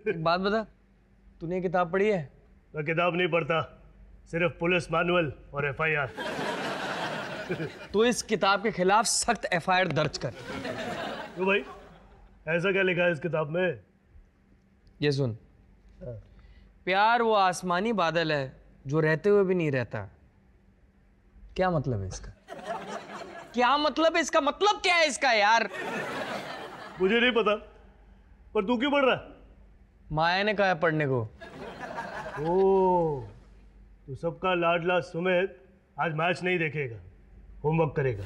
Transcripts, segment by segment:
एक बात बता, तूने ये किताब पढ़ी है? मैं किताब नहीं पढ़ता, सिर्फ पुलिस मैनुअल और FIR। तो इस किताब के खिलाफ सख्त FIR दर्ज कर। क्यों भाई, ऐसा क्या लिखा है इस किताब में? ये सुन, प्यार वो आसमानी बादल है जो रहते हुए भी नहीं रहता। क्या मतलब है इसका? क्या मतलब है इसका? मतलब क्या है इसका यार? मुझे नहीं पता, पर तू क्यों पढ़ रहा है? माया ने कहा है पढ़ने को। ओह, तो सबका लाडला सुमित आज मैच नहीं देखेगा, होमवर्क करेगा।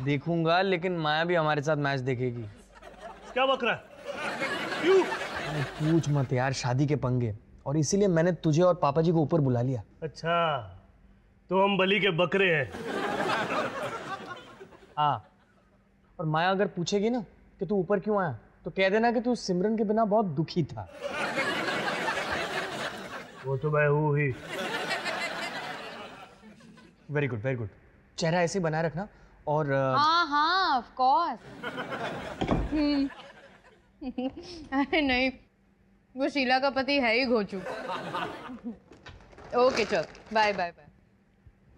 देखूंगा, लेकिन माया भी हमारे साथ मैच देखेगी। क्या बक रहा है? क्यों? पूछ मत यार, शादी के पंगे, और इसीलिए मैंने तुझे और पापा जी को ऊपर बुला लिया। अच्छा, तो हम बलि के बकरे हैं। हाँ, और माया अगर पूछेगी ना कि तू ऊपर क्यों आया, तो कह देना कि तू सिमरन के बिना बहुत दुखी था। वो तो मैं हूँ ही। Very good, very good. चेहरा ऐसे बनाए रखना। और हाँ हाँ, ऑफ कोर्स। अरे नहीं, वो शीला का पति है ही घोचू। ओके चल, bye bye bye.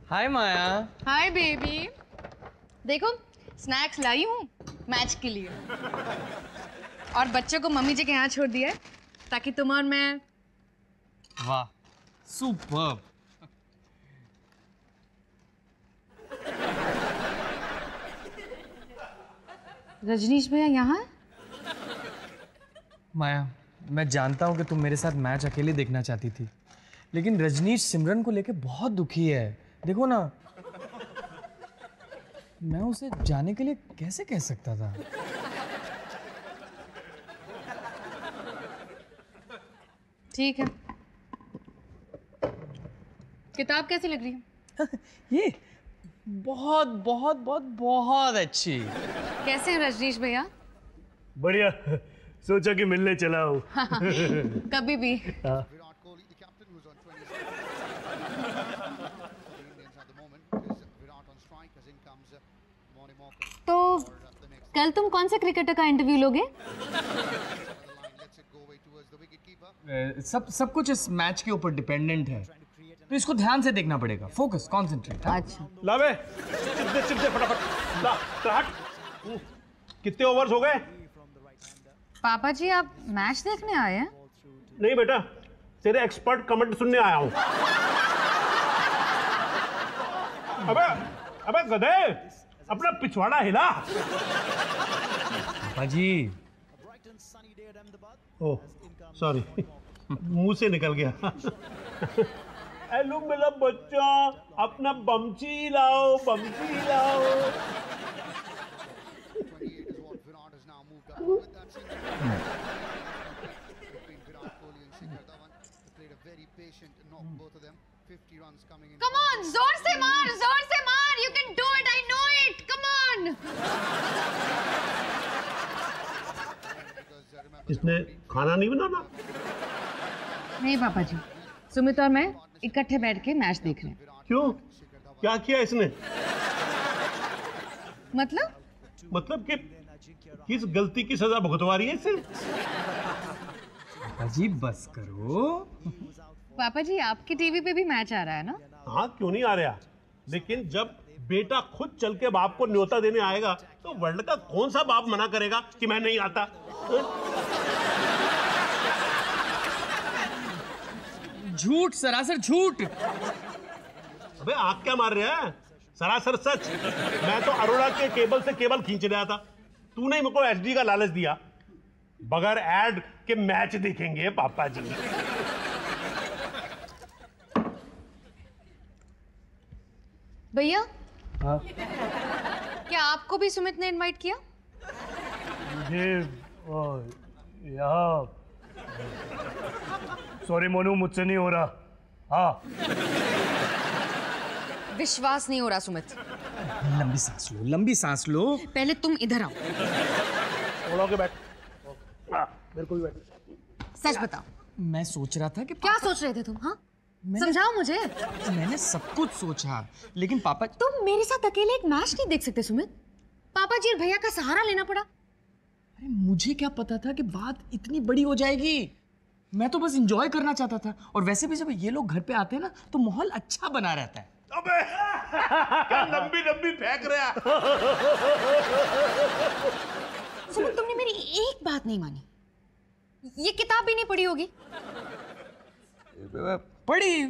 Hi Maya. Hi baby. देखो स्नैक्स लाई हूँ मैच के लिए, और बच्चों को मम्मी जी के यहाँ छोड़ दिया है ताकि तुम और मैं। वाह, सुपर्ब। रजनीश भैया यहाँ? माया, मैं जानता हूँ कि तुम मेरे साथ मैच अकेले देखना चाहती थी, लेकिन रजनीश सिमरन को लेके बहुत दुखी है। देखो ना, मैं उसे जाने के लिए कैसे कह सकता था? ठीक है। किताब कैसी लग रही है? ये बहुत बहुत बहुत बहुत अच्छी। कैसे हैं रजनीश भैया? बढ़िया, सोचा कि मिलने चला हूँ। कभी भी। तो कल तुम कौन से क्रिकेटर का इंटरव्यू लोगे? सब कुछ इस मैच के ऊपर डिपेंडेंट है, तो इसको ध्यान से देखना पड़ेगा। Focus, concentrate. अच्छा। ला बे, चिप दे फटाफट। ला, हट। कितने ओवर्स हो गए? पापा जी, आप मैच देखने आए हैं? नहीं बेटा, तेरे एक्सपर्ट कमेंट सुनने आया हूँ। अबे अबे गधे, अपना पिछवाड़ा हिला। पापा जी। ओह सॉरी, मुंह से निकल गया। हेलो मेरा बच्चा, अपना बमची लाओ, बमची लाओ। Come on, जोर से मार, जोर से मार। You can do it, I know it. Come on. इसने खाना नहीं बनाना? नहीं पापा जी, सुमित और मैं इकट्ठे बैठ के मैच देख रहे हैं। क्यों? क्या किया इसने? मतलब कि किस गलती की सजा भुगतवा रही है इसे? पापा जी बस करो। पापा जी, आपकी टीवी पे भी मैच आ रहा है ना? हाँ, क्यों नहीं आ रहा, लेकिन जब बेटा खुद चल के बाप को न्योता देने आएगा तो वर्ल्ड का कौन सा बाप मना करेगा कि मैं नहीं आता? झूठ, सरासर झूठ। अबे आग क्या मार रहा है? सरासर सच। मैं तो अरोड़ा के केबल से केबल खींच रहा था, तूने मुझको HD का लालच दिया। बगैर एड के मैच देखेंगे पापा जी। भैया। हाँ? क्या आपको भी सुमित ने इनवाइट किया? मुझे यहाँ, सॉरी मोनू, मुझसे नहीं हो रहा। हाँ। विश्वास नहीं हो रहा सुमित। लंबी सांस लो, लंबी सांस लो। पहले तुम इधर आओ। थोड़ा के बैठ। मेरे को भी बैठ। सच बताओ। मैं सोच रहा था कि क्या सोच रहे थे तुम? हाँ, समझाओ मुझे। मैंने सब कुछ सोचा, लेकिन पापा। तुम मेरे साथ अकेले एक मैच नहीं देख सकते सुमित। पापा जी और भैया का सहारा लेना पड़ा। अरे मुझे क्या पता था कि बात इतनी बड़ी हो जाएगी। मैं तो बस एंजॉय करना चाहता था, और वैसे भी जब ये लोग घर पे आते हैं ना तो माहौल अच्छा बना रहता है। अबे क्या लंबी लंबी फेंक रहा। सुमित, तुमने मेरी एक बात नहीं मानी। ये किताब भी नहीं पढ़ी होगी। पढ़ी,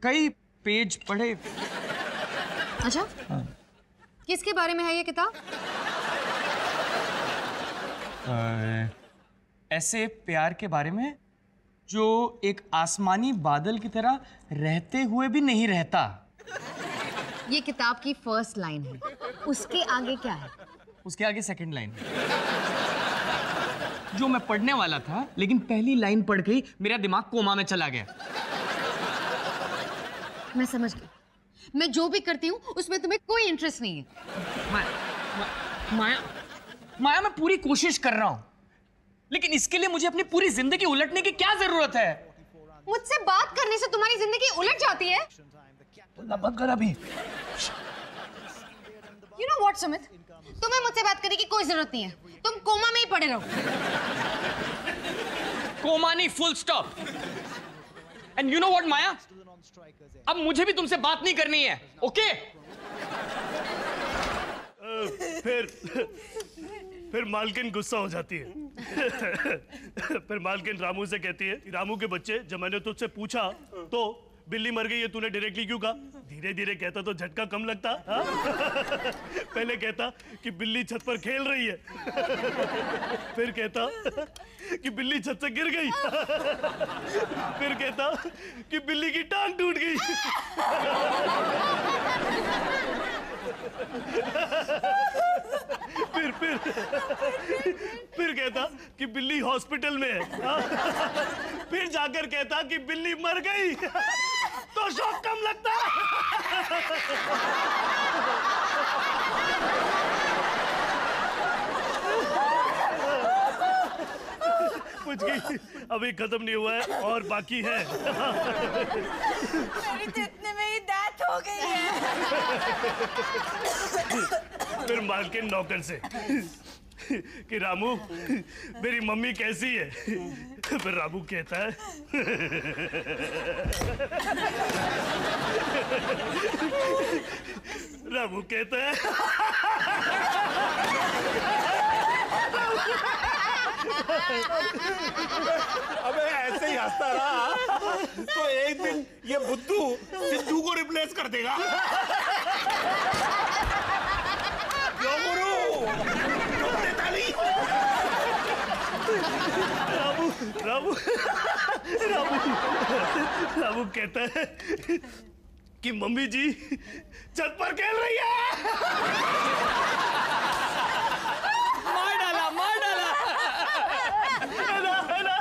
कई पेज पढ़े। अच्छा, किसके बारे में है ये किताब? ऐसे प्यार के बारे में जो एक आसमानी बादल की तरह रहते हुए भी नहीं रहता। ये किताब की फर्स्ट लाइन है, उसके आगे क्या है? उसके आगे सेकंड लाइन, जो मैं पढ़ने वाला था, लेकिन पहली लाइन पढ़ के ही मेरा दिमाग कोमा में चला गया। मैं समझ गई। मैं जो भी करती हूँ उसमें तुम्हें कोई इंटरेस्ट नहीं है। माया, माया, मैं पूरी कोशिश कर रहा हूं, लेकिन इसके लिए मुझे अपनी पूरी जिंदगी उलटने की क्या जरूरत है? मुझसे बात करने से तुम्हारी जिंदगी उलट जाती है? बोलना बंद कर अभी। You know what, Sumit? तुम्हें मुझसे बात करने की कोई जरूरत नहीं है। तुम कोमा में ही पड़े रहो। कोमा नहीं, full stop. And you know what Maya, अब मुझे भी तुमसे बात नहीं करनी है, ओके? फिर मालकिन गुस्सा हो जाती है। फिर मालकिन रामू से कहती है, रामू के बच्चे, जब मैंने तुझसे पूछा तो बिल्ली मर गई है, तूने डायरेक्टली क्यों कहा? धीरे धीरे कहता तो झटका कम लगता। हाँ? पहले कहता कि बिल्ली छत पर खेल रही है, फिर कहता कि बिल्ली छत से गिर गई, फिर कहता कि बिल्ली की टांग टूट गई। फिर कहता कि बिल्ली हॉस्पिटल में है। हाँ? फिर जाकर कहता कि बिल्ली मर गई, तो शौक कम लगता। कुछ की अभी खत्म नहीं हुआ है और बाकी है। मेरी तो इतने में ही डेथ हो गई है। फिर मालकिन नौकर से कि रामू, मेरी मम्मी कैसी है? फिर रामू कहता है रामू कहता है अबे ऐसे ही हंसता रहा तो एक दिन ये बुद्धू सिद्धू को रिप्लेस कर देगा। क्यों गुरु? रामू रामू रामू रामू कहता है कि मम्मी जी छत पर खेल रही है। मार डाला, मार डाला। है ना?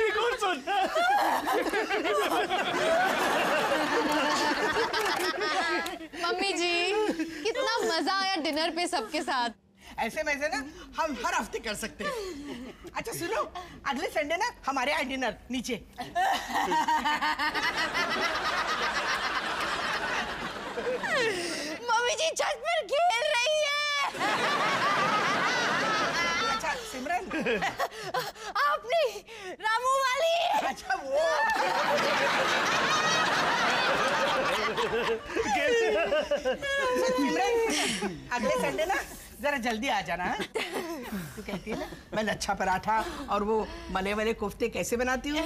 एक और सुन। मम्मी जी, कितना मजा आया डिनर पे सबके साथ। ऐसे वैसे ना हम हर हफ्ते कर सकते हैं। अच्छा सुनो, अगले संडे ना हमारे यहाँ डिनर नीचे। मम्मी जी छत पर खेल रही है। अच्छा सिमरन। आपने रामू वाली। अच्छा वो। सिमरन, अगले संडे ना जरा जल्दी आ जाना है। तू कहती है ना मैं लच्छा पराठा और वो मले वाले कोफ्ते कैसे बनाती हूँ,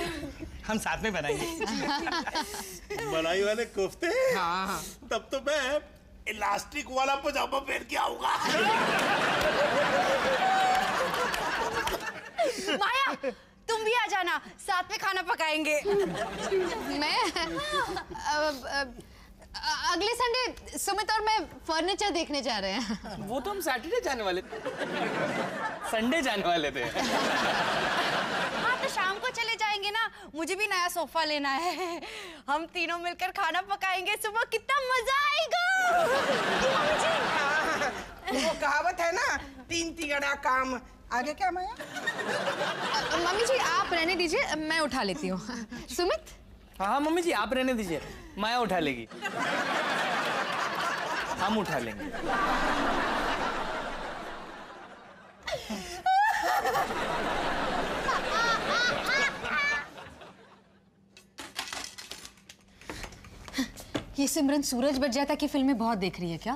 हम साथ में बनाएंगे। मलाई वाले कोफ्ते? हाँ। तब तो मैं इलास्टिक वाला पजामा पहन के आऊंगा। माया, तुम भी आ जाना, साथ में खाना पकाएंगे। मैं अगले संडे सुमित और मैं फर्नीचर देखने जा रहे हैं। वो तो हम सैटरडे जाने वाले थे, संडे जाने वाले थे। हाँ तो शाम को चले जाएंगे ना, मुझे भी नया सोफा लेना है। हम तीनों मिलकर खाना पकाएंगे, सुबह कितना मजा आएगा। वो कहावत है ना, 3 तिगड़ा काम। आगे क्या माया? मम्मी जी आप रहने दीजिए, मैं उठा लेती हूँ। सुमित? हाँ मम्मी जी आप रहने दीजिए, माया उठा लेगी। हम उठा लेंगे। ये सिमरन सूरज बच जाता की फिल्में बहुत देख रही है क्या?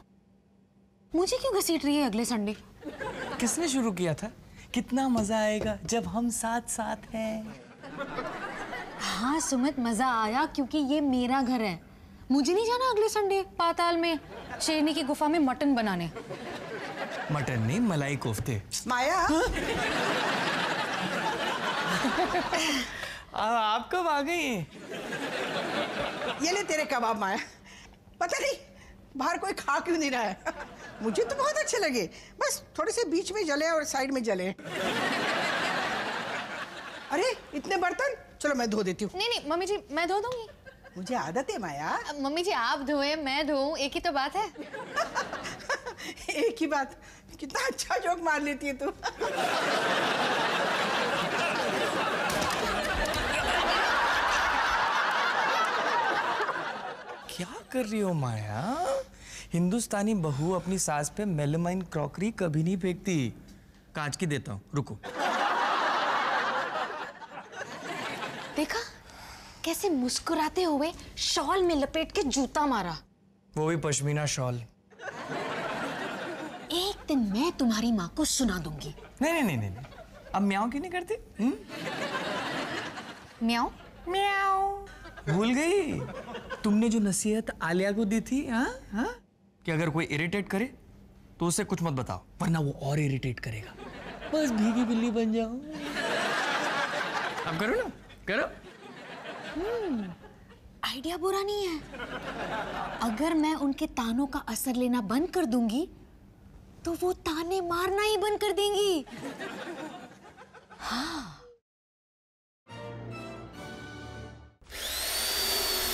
मुझे क्यों घसीट रही है अगले संडे? किसने शुरू किया था? कितना मजा आएगा जब हम साथ साथ हैं। हाँ सुमित, मजा आया क्योंकि ये मेरा घर है। मुझे नहीं जाना अगले संडे पाताल में शेरनी की गुफा में मटन बनाने। मटन नहीं, मलाई कोफ्ते। माया आप कब आ गई? ये ले तेरे कबाब माया। पता नहीं बाहर कोई खा क्यों नहीं रहा है। मुझे तो बहुत अच्छे लगे, बस थोड़े से बीच में जले और साइड में जले। अरे इतने बर्तन, चलो मैं धो देती हूँ। नहीं नहीं मम्मी जी, मैं धो दूंगी। मुझे आदत है माया। मम्मी जी आप धोए मैं धोऊं, एक ही तो बात है। एक ही बात, कितना अच्छा जोक मार लेती है तू। क्या कर रही हो माया? हिंदुस्तानी बहू अपनी सास पे मेलामाइन क्रॉकरी कभी नहीं फेंकती। कांच की देता हूँ, रुको। देखा कैसे मुस्कुराते हुए शॉल में लपेट के जूता मारा। वो भी पश्मीना शॉल। एक दिन मैं तुम्हारी माँ को सुना दूंगी। नहीं नहीं नहीं नहीं, अब म्याऊं क्यों नहीं करती? म्याऊं म्याऊं भूल गई? तुमने जो नसीहत आलिया को दी थी, हाँ हाँ, कि अगर कोई इरिटेट करे तो उसे कुछ मत बताओ, वरना वो और इरिटेट करेगा। बस भीगी बिल्ली बन जाओ। अब करो ना, करो। आइडिया बुरा नहीं है। अगर मैं उनके तानों का असर लेना बंद कर दूंगी तो वो ताने मारना ही बंद कर देंगी। हाँ।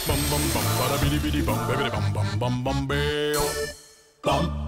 bum bum bum bada bidi bidi bum bidi bum bum bum bum bam